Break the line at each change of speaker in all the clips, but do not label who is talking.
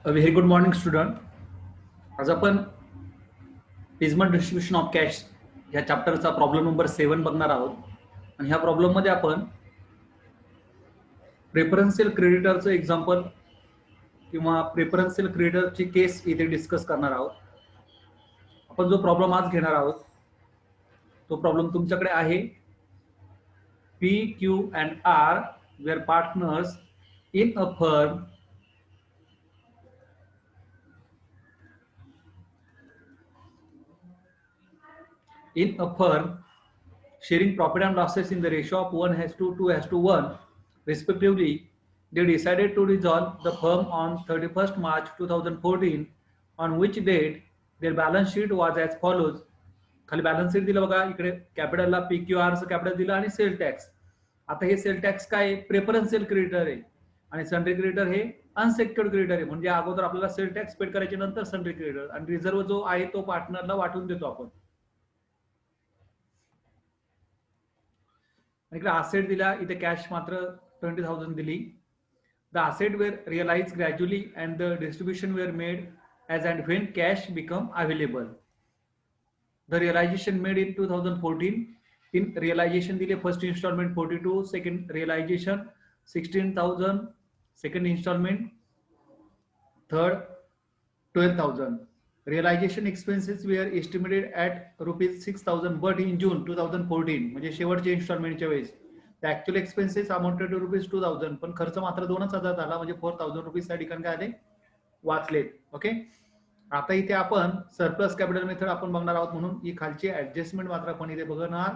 A very good morning, student. आज आपण dismal distribution of cash या चॅप्टरचा प्रॉब्लेम नंबर 7 बघणार आहोत. आणि ह्या प्रॉब्लेम मध्ये आपण प्रेफरन्शियल क्रेडिटरचं एक्झाम्पल किंवा प्रेफरन्शियल क्रेडिटरची केस इथे डिस्कस करणार आहोत. आपण जो प्रॉब्लेम आज घेणार आहोत तो प्रॉब्लेम तुमच्याकडे आहे. P Q and R were partners in a firm sharing profit and losses in the ratio of 1:2:1 respectively. They decided to dissolve the firm on 31st March 2014, on which date their balance sheet was as follows. खाली balance sheet दिलं बघा, इकडे कॅपिटलला PQRचं capital दिलं आणि sale tax. आता हे sale tax काय, preferential creditor आहे आणि सन्ड्री क्रेडिटर हे अनसेक्युर्ड क्रेडिटर आहे. म्हणजे अगोदर आपल्याला सेल टॅक्स पेड करायचे, नंतर सन्ड्री क्रेडिटर, आणि रिझर्व्ह जो आहे तो पार्टनरला वाटून देतो आपण. इकडे असेट दिला, इथे कॅश मात्र 20,000 दिली. The asset were realise gradually and the distribution were made as and when cash become available. The realisation made in 2014. In realisation दिले, first instalment 42, second realisation 16,000, second instalment third 12,000. Realisation expenses were estimated at ₹6,000, but in June 2014 म्हणजे शेवटच्या इन्स्टॉलमेंटच्या वेळेस the actual expenses amounted to ₹2,000, पण खर्च मात्र 2,000 झाला, म्हणजे ₹4,000 त्या ठिकाणी काय आले, वाचलेत. ओके. आता इथे आपण सरप्लस कॅपिटल मेथड आपण बघणार आहोत, म्हणून ही खालची ऍडजस्टमेंट मात्र आपण इथे बघणार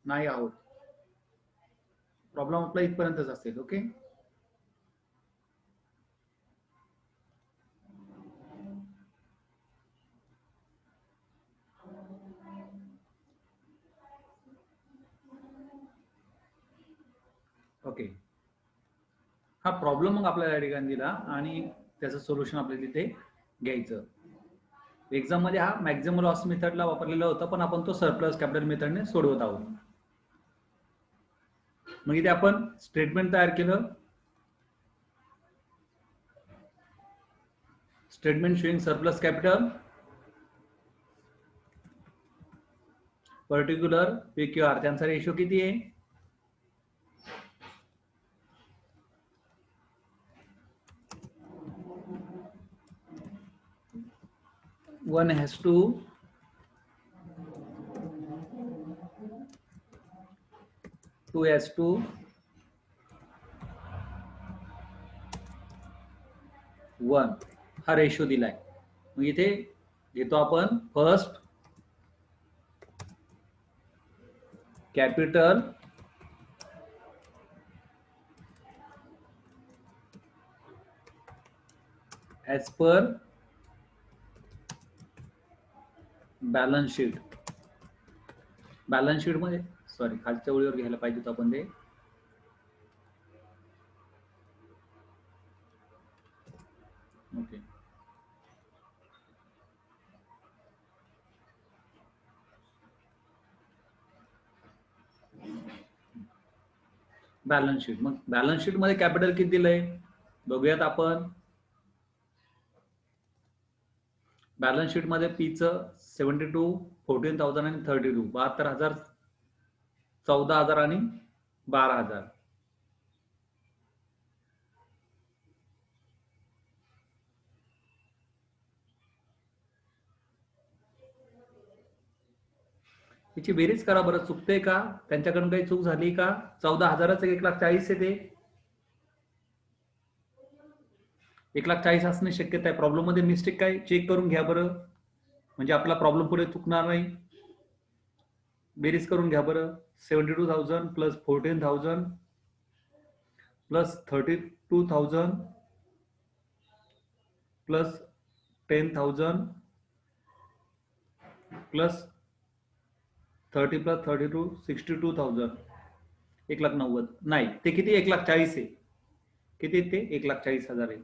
नाही आहोत. प्रॉब्लेम आपला इथपर्यंतच असेल. ओके. ओके, हा प्रॉब्लेम मग आपल्याला या ठिकाणी दिला आणि त्याचं सोल्युशन आपल्याला तिथे घ्यायचं. एक्झाम मध्ये हा मॅक्झिमम लॉस मेथडला वापरलेला होता, पण आपण तो सरप्लस कॅपिटल मेथडने सोडवत आहोत. मग इथे आपण स्टेटमेंट तयार केलं. Statement showing surplus capital, particular PQR, त्यांचा रेशो किती आहे, 1:2:1 हा रेशो दिलाय. मग इथे घेतो आपण first capital as per balance sheet. Balance sheet मध्ये सॉरी खालच्या ओळीवर घ्यायला पाहिजे होतं आपण ते. Okay, balance sheet. मग बॅलन्स शीट मध्ये कॅपिटल किती दिलंय बघूयात आपण. बॅलन्स शीट मध्ये पीचं 72, 14,000 आणि 32, 72,000, 14,000 आणि 12,000. तिची बेरीज करा बरं, चुकते का, त्यांच्याकडून काही चूक झाली का. 14,000च 1,40,000 येते, 1,40,000 असणे शक्यता आहे. प्रॉब्लेम मध्ये मिस्टेक काय चेक करून घ्या बरं, म्हणजे आपला प्रॉब्लेम पुढे चुकणार नाही. बेरीज करून घ्या बरं. 72,000 plus 14,000 plus 32,000 plus 10,000 plus 30 plus 32, 62,000, 1,90,000 नाही, ते किती, 1,40,000 आहे. किती ते 1,40,000 आहे.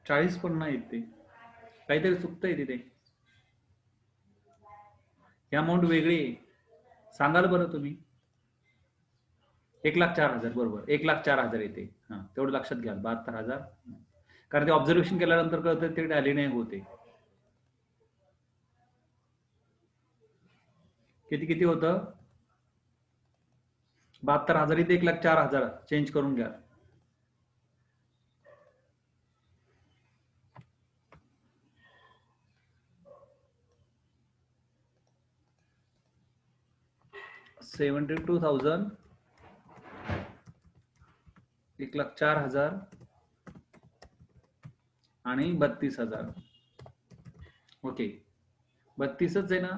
40 पण नाही ते, काहीतरी चुकतंय तिथे. ही अमाऊंट वेगळी आहे. सांगाल बरं तुम्ही. 1,04,000 बरोबर, 1,04,000 येते. हा, तेवढं लक्षात घ्या, 72,000. कारण ते ऑब्झर्वेशन केल्यानंतर कळतं ते टॅली नाही होते. किती किती होतं? 72,000 इथे 1,04,000 चेंज करून घ्या. $72,000 1,04,000 आणि 32,000. ओके, 32च आहे ना.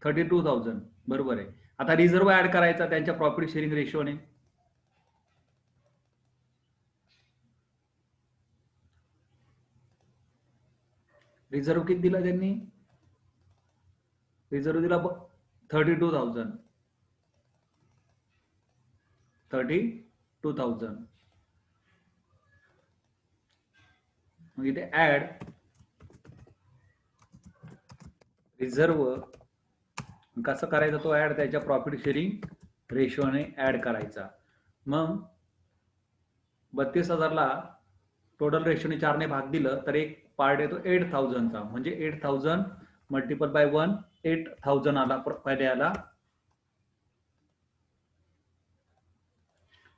32,000 बरोबर आहे. आता रिझर्व ऍड करायचा त्यांच्या प्रॉफिट शेअरिंग रेशोने. रिझर्व किती दिला त्यांनी? रिझर्व दिला 32,000. 32,000. मग इथे ऍड रिझर्व कसं करायचा तो ऍड त्याच्या प्रॉफिट शेअरिंग रेशोने ऍड करायचा. मग 32,000ला टोटल रेशोने 4ने भाग दिलं तर एक पार्ट येतो 8,000चा, म्हणजे 8,000 मल्टिपल बाय 1, 8,000 आला पहिल्याला.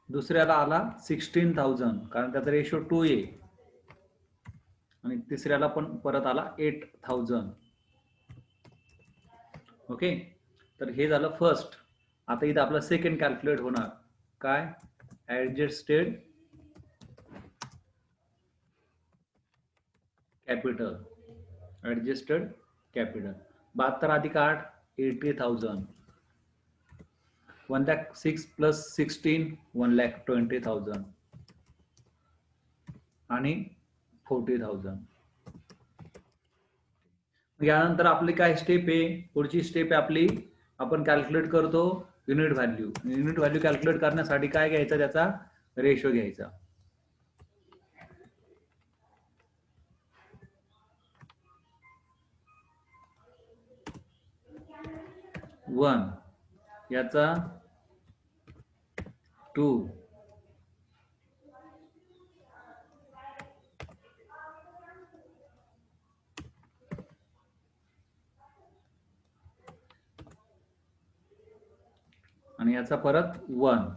दुसऱ्याला आला 16,000 कारण त्याचा रेशो 2 आहे. आणि तिसऱ्याला पण परत आला 8,000. ओके, तर हे झालं फर्स्ट. आता इथं आपलं सेकंड कॅल्क्युलेट होणार. काय? Adjusted capital. ऍडजस्टेड कॅपिटल 72 अधिक 8 80,000. 1,06,000 प्लस 16 1,20,000 आणि 40,000. यानंतर आपली काय स्टेप आहे? पुढची स्टेप आहे आपली, आपण कॅल्क्युलेट करतो unit value. Unit value calculate करण्यासाठी काय घ्यायचा? त्याचा रेशो घ्यायचा. वन याचा 2 आणि याचा परत 1.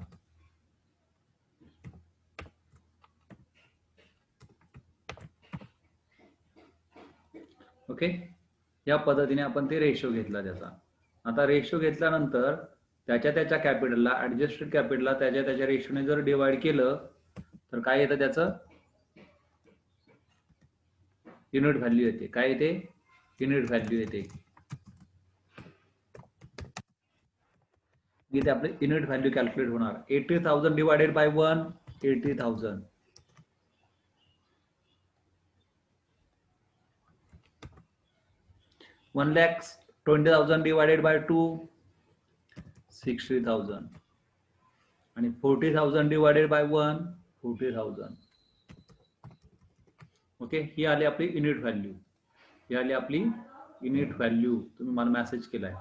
ओके, या पद्धतीने आपण ते रेशो घेतला त्याचा. आता रेशो घेतल्यानंतर त्याच्या कॅपिटलला, ऍडजस्टेड कॅपिटलला त्याच्या रेशोने जर डिवाइड केलं तर काय येतं? त्याचं युनिट व्हॅल्यू येते. काय येते? युनिट व्हॅल्यू येते. इथे आपले युनिट व्हॅल्यू कॅल्क्युलेट होणार. 80,000 डिवायडेड बाय 1 80,000. 1,20,000 डिवायडेड बाय 2 60,000 आणि 40,000 डिवायडेड बाय 1 40,000. ओके, ही आली आपली युनिट व्हॅल्यू. ही आली आपली युनिट व्हॅल्यू. तुम्ही मला मेसेज केलाय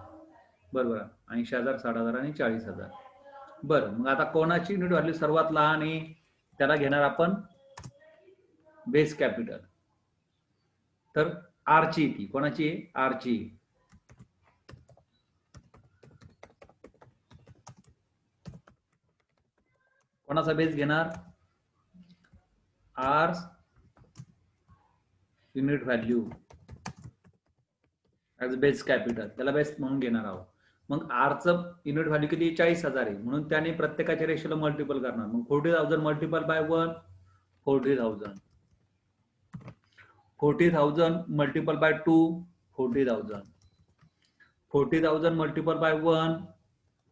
बरोबर. 80,000 60,000 आणि 40,000. बरं, मग आता कोणाची युनिट व्हॅल्यू सर्वात लहान आहे त्याला घेणार आपण बेस कॅपिटल. तर आरची ती कोणाची आहे? आरची. कोणाचा बेस घेणार? R unit value as base capital, त्याला बेस म्हणून घेणार आहोत. मग आरचं युनिट व्हॅल्यू किती? 40,000 आहे, म्हणून त्याने प्रत्येकाच्या रेशोला मल्टिपल करणार. मग 40,000 multiple bye 1 40,000. 40,000 multiple bye 2 40,000. 40,000 multiple bye 1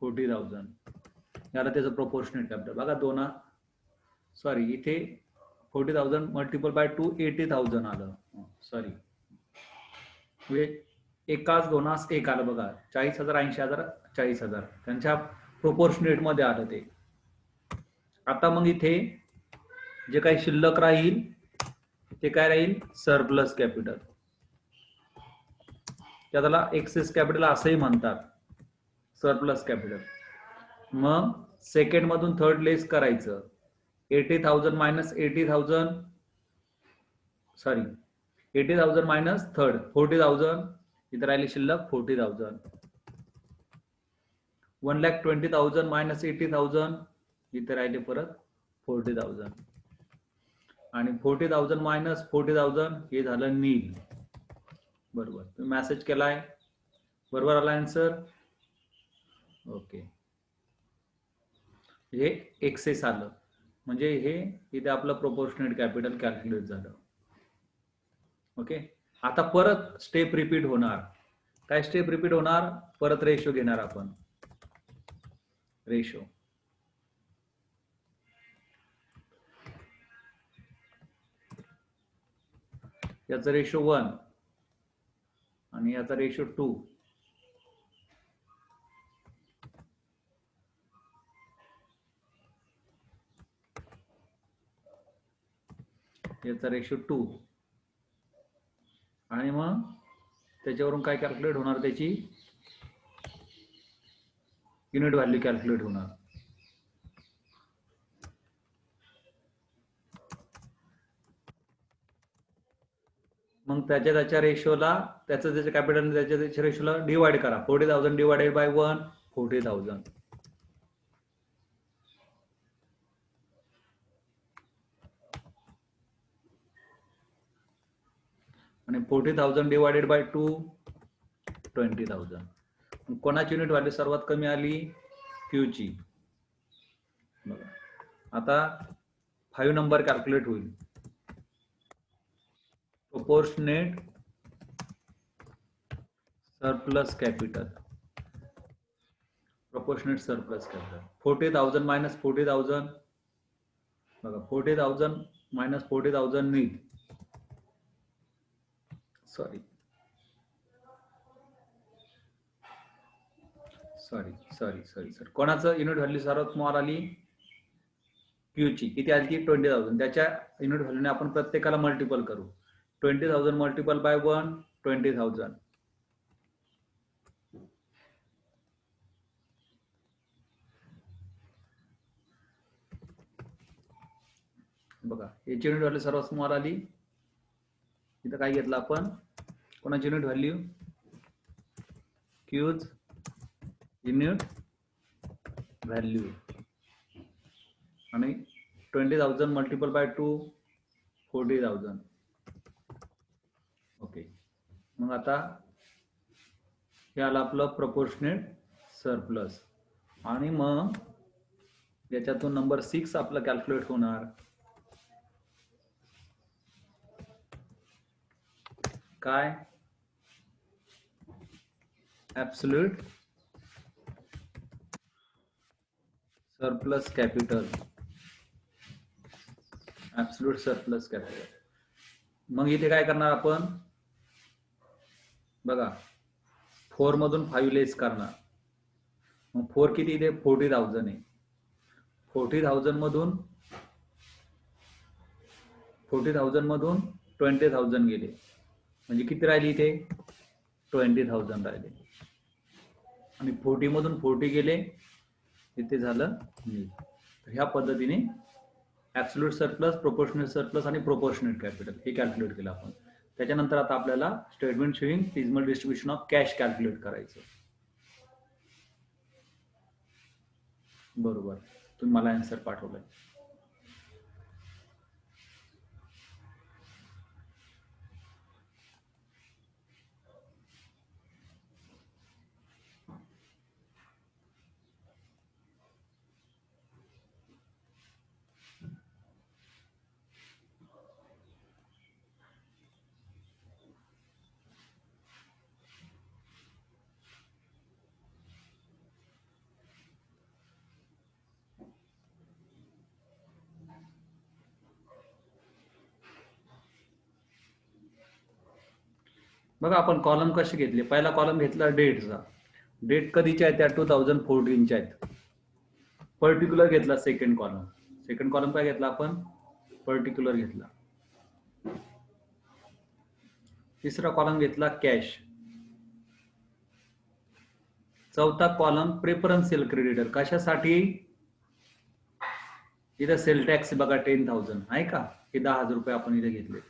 40,000. याला त्याचं प्रोपोर्शनेट कॅपिटल बघा. सॉरी, इथे 40,000 मल्टिपल बाय 2 80,000 आलं. सॉरी, एकाच दोनास एक आलं बघा. 40,000 80,000 40,000 त्यांच्या प्रोपोर्शनेट मध्ये आलं ते. आता मग इथे जे काही शिल्लक राहील ते काय राहील, सरप्लस कॅपिटल. त्याला एक्सेस कॅपिटल असंही म्हणतात, सरप्लस कॅपिटल. मग सेकंड मधून थर्ड लेस करायचं. 80,000 मायनस 80,000, सॉरी 80,000 मायनस थर्ड 40,000, इथे राहिली शिल्लक 40,000. 1,20,000 मायनस 80,000, इथे राहिले परत 40,000. आणि 40,000 मायनस 40,000 हे झालं नील. बरोबर, तुम्ही मेसेज केलाय, बरोबर आला आन्सर. ओके, हे एक्सेस आलं, म्हणजे हे इथे आपलं प्रोपोर्शनेट कॅपिटल कॅल्क्युलेट झालं. ओके, आता परत स्टेप रिपीट होणार. काय स्टेप रिपीट होणार, परत रेशो घेणार आपण. रेशो याचा रेशो 1 आणि याचा रेशो 2. याचा रेशो 2 आणि मग त्याच्यावरून काय कॅल्क्युलेट होणार, त्याची युनिट व्हॅल्यू कॅल्क्युलेट होणार. मग त्याच्या रेशोला, त्याचं कॅपिटल त्याच्या रेशोला डिवाइड करा. 40,000 डिवाइडेड बाय 1, 40,000. आणि 40,000 डिवाइडेड बाय 2, 20,000. कोणाची युनिट व्हॅल्यू सर्वात कमी आली, क्यू ची. बघा आता 5 नंबर कॅल्क्युलेट होईल. Proportionate surplus capital. Proportionate surplus capital 40,000 minus 40,000. बघा 40,000 मायनस 40,000 नील, सॉरी कोणाचं युनिट व्हॅल्यू सर्वात स्मॉल आली, क्यू ची. किती आली ती, 20,000. त्याच्या युनिट व्हॅल्यूने आपण प्रत्येकाला मल्टिपल करू. 20,000 मल्टिपल बाय 1, 20,000. बघा याची युनिट व्हॅल्यू सर्वात स्मॉल आली. इथं काय घेतलं आपण, कोणाची unit value, Q's unit value. आणि 20,000 मल्टिपल बाय 2, 40,000. ओके, मग आता हे आलं आपलं प्रोपोर्शनेट सरप्लस. आणि मग याच्यातून नंबर 6 आपलं कॅल्क्युलेट होणार. काय, absolute surplus capital. Absolute surplus capital. मग इथे काय करणार आपण, बघा 4 मधून 5 लेस करणार. मग 4 किती, इथे 40,000 आहे. 40,000 मधून 20,000 गेले, म्हणजे किती राहिली इथे, 20,000 राहिले. आणि 40 मधून 40 गेले, इथे झालं नील. तर ह्या पद्धतीने ऍब्सोल्यूट सरप्लस, प्रोपोर्शनेट सरप्लस आणि प्रोपोर्शनेट कॅपिटल हे कॅल्क्युलेट केलं आपण. त्याच्यानंतर आता आपल्याला statement showing feasible distribution of cash calculate करायचं. बरोबर, तुम्ही मला आन्सर पाठवलाय. बघा आपण कॉलम कसे घेतले. पहिला कॉलम घेतला डेटचा. डेट कधीच्या आहेत, त्या 2014च्या आहेत. पर्टिक्युलर घेतला सेकंड कॉलम. सेकंड कॉलम काय घेतला आपण, पर्टिक्युलर घेतला. तिसरा कॉलम घेतला कॅश. चौथा कॉलम प्रेफरन्शियल क्रेडिटर. कशासाठी? इथं सेल टॅक्स बघा 10,000 आहे का? हे 10,000 रुपये आपण इथे घेतले.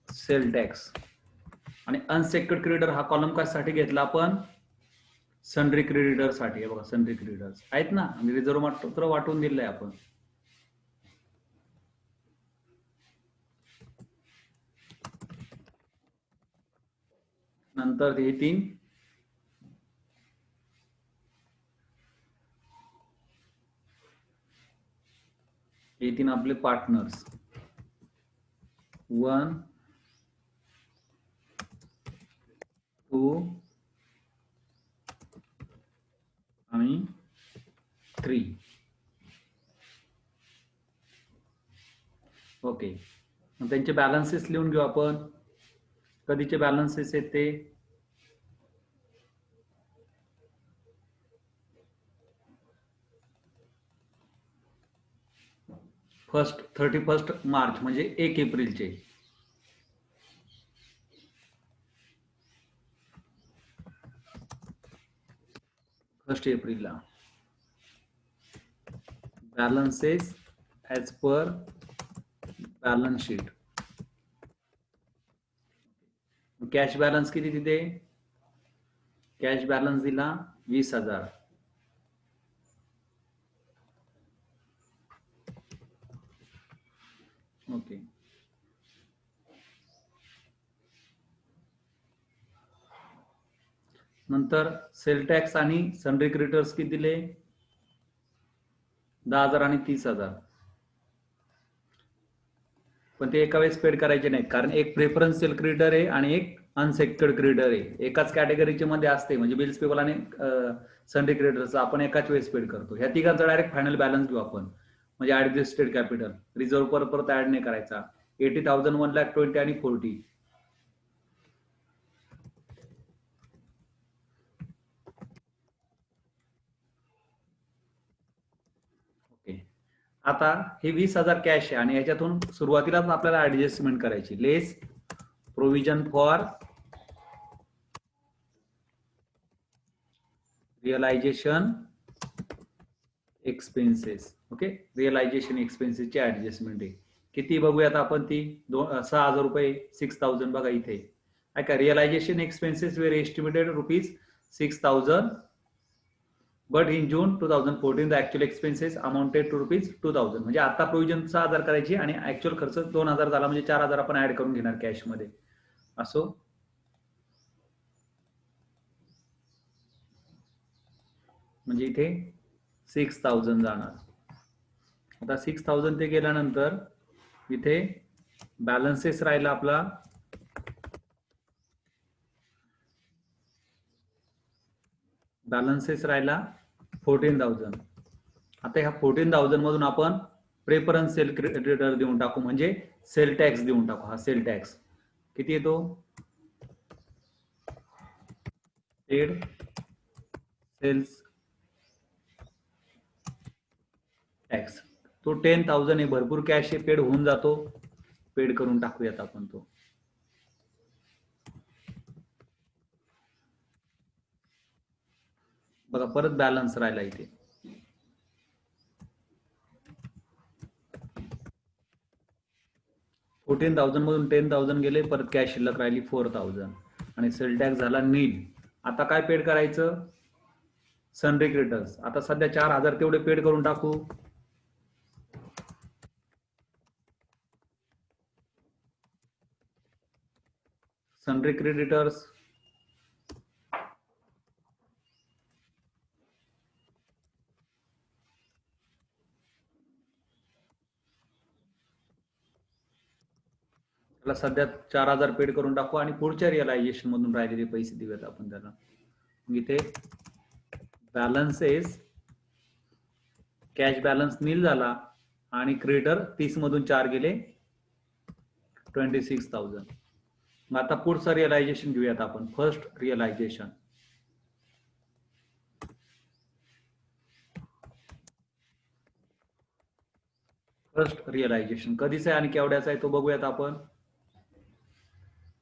Sale tax. आणि अनसेक्युर्ड क्रेडिटर हा कॉलम कशासाठी घेतला आपण? सनरी क्रेडिटर साठी. बघा सनरी क्रेडिटर्स आहेत ना, आणि रिझर्व्ह मात्र वाटून दिलंय आपण. नंतर हे 3 आपले पार्टनर्स 1 2 आणि 3. ओके, मग त्यांचे बॅलन्सेस लिहून घेऊ आपण. कधीचे बॅलन्सेस आहेत ते? फर्स्ट 31 मार्च म्हणजे 1 एप्रिलचे. फर्स्ट एप्रिलला balances as per balance sheet. Cash balance किती तिथे? कॅश बॅलन्स दिला 20,000. ओके, नंतर सेल टॅक्स आणि सनरी क्रेडिटर्स किती दिले? 10,000 आणि 30,000. पण ते एका वेळेस पेड करायचे नाहीत, कारण एक प्रेफरन्शियल क्रेडिटर आहे आणि एक अनसेक्युर्ड क्रेडिटर आहे. एकाच कॅटेगरीचे मध्ये असते, म्हणजे बिल्स पेबल आणि सनरी क्रेडिटर्स आपण एकाच वेळेस पेड करतो. ह्या तिघांचा डायरेक्ट फायनल बॅलन्स घेऊ आपण, म्हणजे ऍडजस्टेड कॅपिटल. रिझर्व्ह परत ऍड नाही करायचा. 80,000, 1,20,000 आणि 40. आता हे 20,000 कॅश आहे आणि याच्यातून सुरुवातीलाच आपल्याला ऍडजस्टमेंट करायची. Less provision for realisation expenses. Okay, realisation एक्सपेन्सेसची ऍडजस्टमेंट आहे. किती बघूयात आपण ती? 6,000 रुपये, 6,000 बघा इथे आहे का. Realisation expenses were estimated ₹6,000, but in June 2014 the actual expenses amounted to ₹2,000. म्हणजे आता प्रोव्हिजन 6,000 करायची आणि ऍक्च्युअल खर्च 2,000 झाला, म्हणजे 4,000 आपण ऍड करून घेणार कॅश मध्ये. असो, म्हणजे इथे 6,000 जाणार. आता 6,000 ते गेल्यानंतर इथे बॅलन्सेस राहिला आपला बॅलन्सेस राहिला 14,000. आता ह्या 14,000 मधून आपण प्रेफरन्शियल क्रेडिटर देऊन टाकू, म्हणजे सेल टॅक्स देऊन टाकू. हा सेल टॅक्स किती येतो? Paid sales tax. तो 10,000 आहे, भरपूर कॅश आहे, पेड होऊन जातो. पेड करून टाकूयात आपण तो. बघा परत बॅलन्स राहिला इथे. $14,000 मधून 10,000 गेले, परत कॅश शिल्लक राहिली 4,000 आणि सेल टॅक्स झाला नील. आता काय पेड करायचं? सनरी क्रेडिटर्स. आता सध्या 4,000 तेवढे पेड करून टाकू. सनरी क्रेडिटर्स त्याला सध्या 4,000 पेड करून टाकू आणि पुढच्या रिअलायझेशन मधून राहिलेले पैसे देऊयात आपण त्याला. इथे बॅलन्सेस कॅश बॅलन्स नील झाला आणि क्रेडिटर 30 मधून 4 गेले 26,000. मग आता पुढचं रिअलायझेशन घेऊयात आपण. फर्स्ट रिअलायझेशन फर्स्ट रिअलायझेशन कधीच आहे आणि केवढ्याचा आहे तो बघूयात आपण.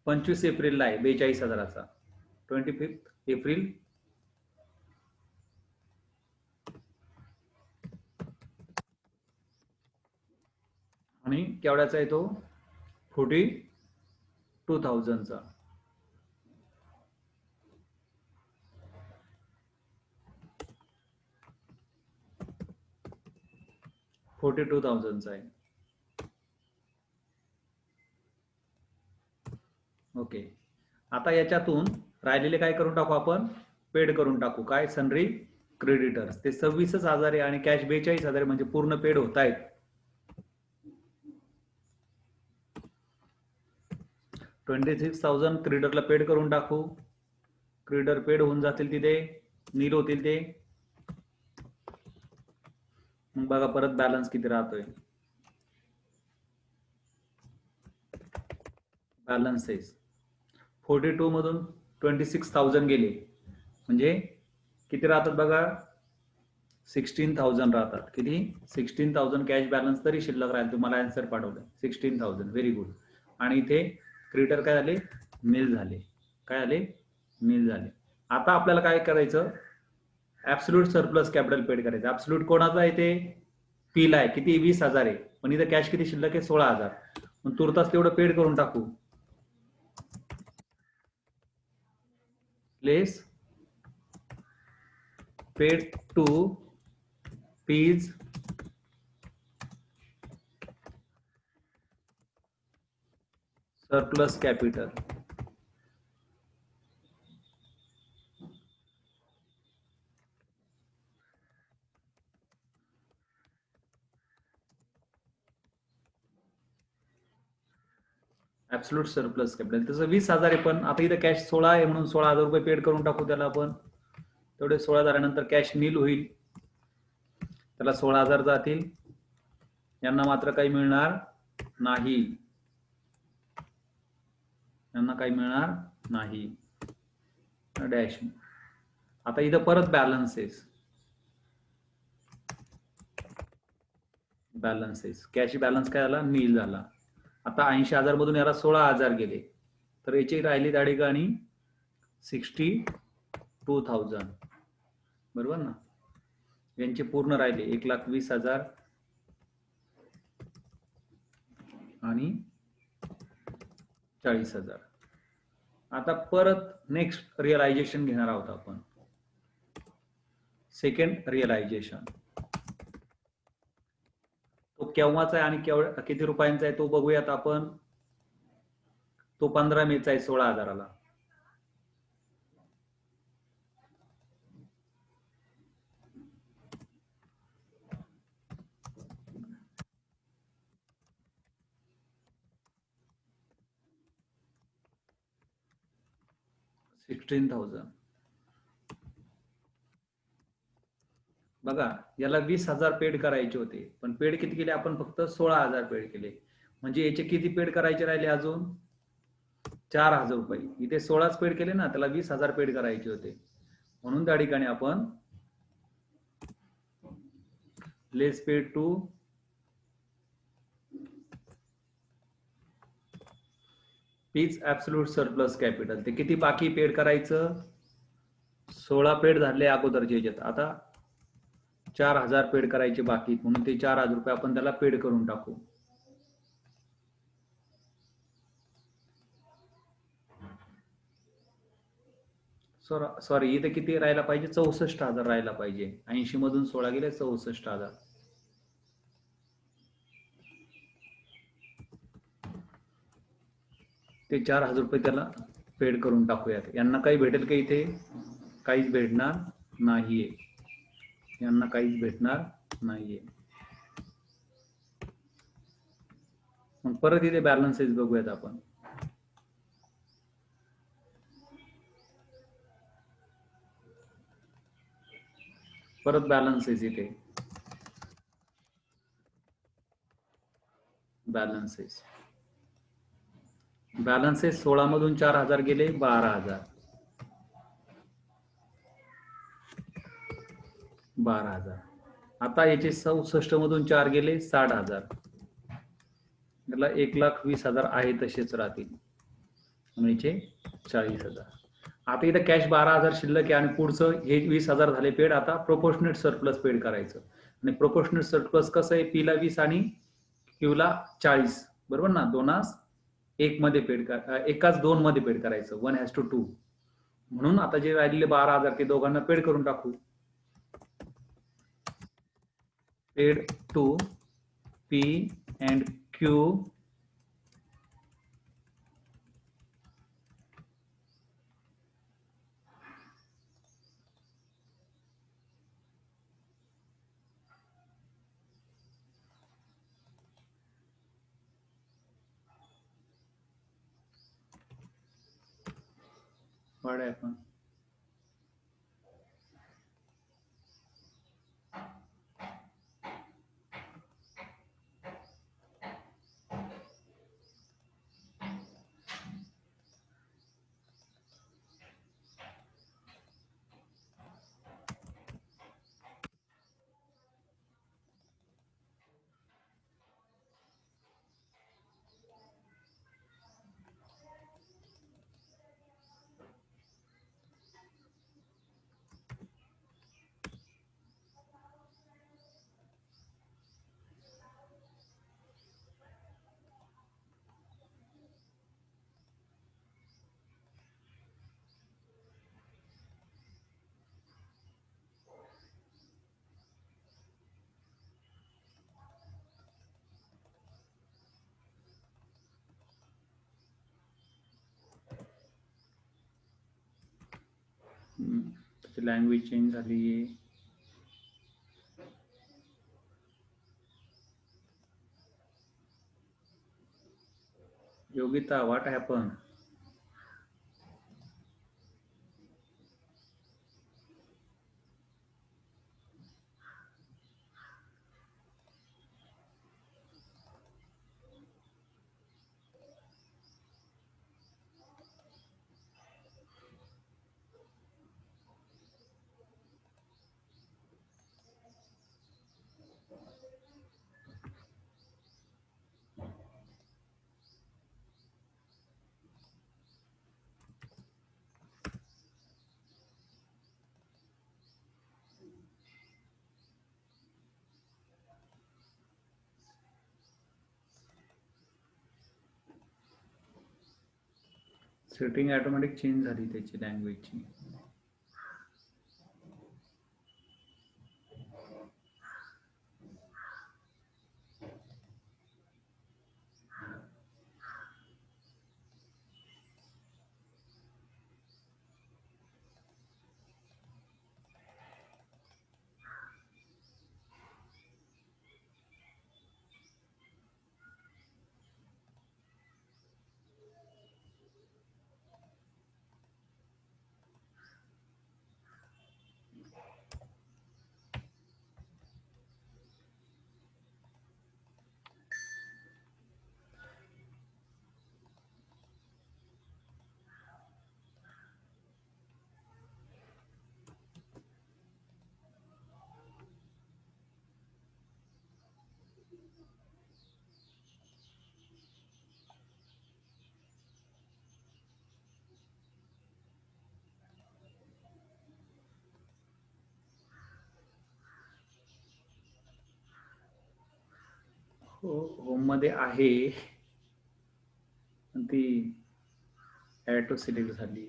25 एप्रिलला आहे 42,000चा. 25 एप्रिल आणि केवढ्याचा आहे तो 42,000चा. $42,000चा आहे. ओके, आता याच्यातून राहिलेले काय करून टाकू आपण, पेड करून टाकू. काय, सनरी क्रेडिटर्स ते 26,000 आहे आणि कॅश 42,000 आहे, म्हणजे पूर्ण पेड होत आहेत. 26,000 क्रेडिटरला पेड करून टाकू. क्रेडिटर पेड होऊन जातील, तिथे नील होतील ते. मग बघा परत बॅलन्स किती राहतोय. बॅलन्स 42 मधून 26,000 गेले म्हणजे किती राहतात बघा, 16,000 राहतात. किती, 16,000 कॅश बॅलन्स तरी शिल्लक राहील. तुम्हाला आन्सर पाठवलं 16,000. Very good. आणि इथे क्रेडिटर काय झाले, नील झाले. काय झाले, नील झाले. आता आपल्याला काय करायचं, ऍब्सोल्यूट सरप्लस कॅपिटल पेड करायचं. ऍब्सोल्यूट कोणाचा आहे, ते पीला आहे. किती, 20,000 आहे. पण इथं कॅश किती शिल्लक आहे, 16,000. मग तुर्तास तेवढं पेड करून टाकू. Less paid to P's surplus capital. Absolute surplus capital तसं 20,000 आहे, पण आता इथं कॅश 16 आहे म्हणून 16,000 रुपये पेड करून टाकू त्याला आपण. तेवढे 16,000 नंतर कॅश नील होईल, त्याला 16,000 जातील. यांना मात्र काही मिळणार नाही, यांना काही मिळणार नाही. डॅश. आता इथं परत बॅलन्सेस, कॅश बॅलन्स काय झाला, नील झाला. आता 80,000 मधून याला 16,000 गेले, तर याची राहिली त्या ठिकाणी 62,000. बरोबर ना. यांचे पूर्ण राहिले 1,20,000 आणि 40,000. आता परत नेक्स्ट रिअलायझेशन घेणार आहोत आपण. सेकंड रिअलायझेशन तो केव्हाचा आहे आणि किती रुपयांचा आहे तो बघूयात आपण. तो 15 मेचा आहे 16,000ला. $16,000. बघा, याला 20,000 पेड करायचे होते, पण पेड किती केले आपण, फक्त 16,000 पेड केले. म्हणजे याचे किती पेड करायचे राहिले अजून, 4,000 रुपये. इथे 16च पेड केले ना, त्याला 20,000 पेड करायचे होते. म्हणून त्या ठिकाणी आपण less paid to P's absolute surplus capital. ते किती बाकी पेड करायचं, 16 पेड झाले अगोदरचे याच्यात. आता 4,000 पेड करायचे बाकी, म्हणून ते 4,000 रुपये आपण त्याला पेड करून टाकू. सॉरी, इथे किती राहायला पाहिजे, 64,000 राहायला पाहिजे. 80 मधून 16 गेले 64,000. ते 4,000 रुपये त्याला पेड करून टाकूयात. यांना काही भेटेल का, इथे काहीच भेटणार नाहीये, यांना काहीच भेटणार नाहीये. मग परत इथे बॅलन्सेस बघूयात आपण. परत बॅलन्सेस, इथे बॅलन्सेस 16 मधून 4,000 गेले 12,000. 12,000 आता याचे 64 मधून 4 गेले 60,000. याला 1,20,000 आहे तसेच राहतील. आणि याचे 40,000. आता इथं कॅश 12,000 शिल्लक आहे आणि पुढचं हे 20,000 झाले पेड. आता प्रोपोर्शनेट सरप्लस पेड करायचं. आणि प्रोपोर्शनेट सरप्लस कसं आहे, पी ला 20 आणि क्यू ला 40, बरोबर ना. दोनास 1 मध्ये पेड एकाच 2 मध्ये पेड करायचं, 1:2. म्हणून आता जे राहिलेले 12,000 ते दोघांना पेड करून टाकू. Paid to P and Q what happened? त्याची लँग्वेज चेंज झाली आहे. Yogita, what happen? Setting automatic change झाली त्याची लँग्वेजची. हो, होम मध्ये आहे पण ती ॲटो सिलेक्ट झाली.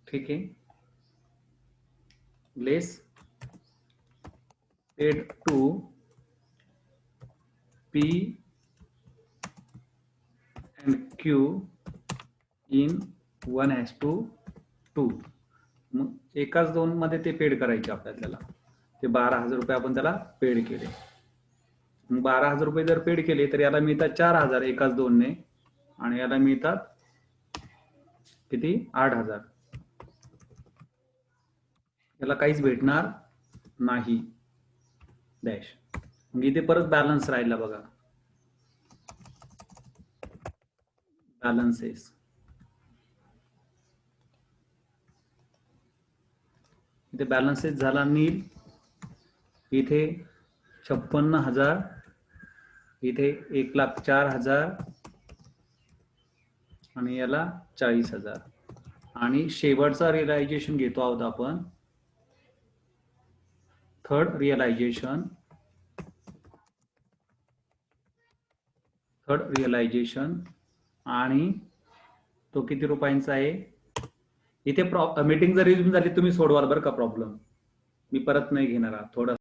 ठीक आहे. Less paid to P and Q in 1:2. मग एकाच 2 मध्ये ते पेड करायचे आपल्याला. ते 12,000 रुपये आपण त्याला पेड केले. मग 12,000 रुपये जर पेड केले तर याला मिळतात 4,000 एकाच 2 ने आणि याला मिळतात किती 8,000. याला काहीच भेटणार नाही डॅश. मग इथे परत बॅलन्स राहिला बघा, बॅलन्सेस. इथे बॅलन्सेस झाला नील, इथे 56,000, इथे 1,04,000 आणि याला 40,000. आणि शेवटचा रिअलायझेशन घेतो आहोत आपण, थर्ड रिअलायझेशन, आणि तो किती रुपयांचा आहे. इथे मीटिंग जर रिझ्यूम झाली तुम्ही सोडवाल बरं का प्रॉब्लेम, मी परत नाही घेणार, थोडं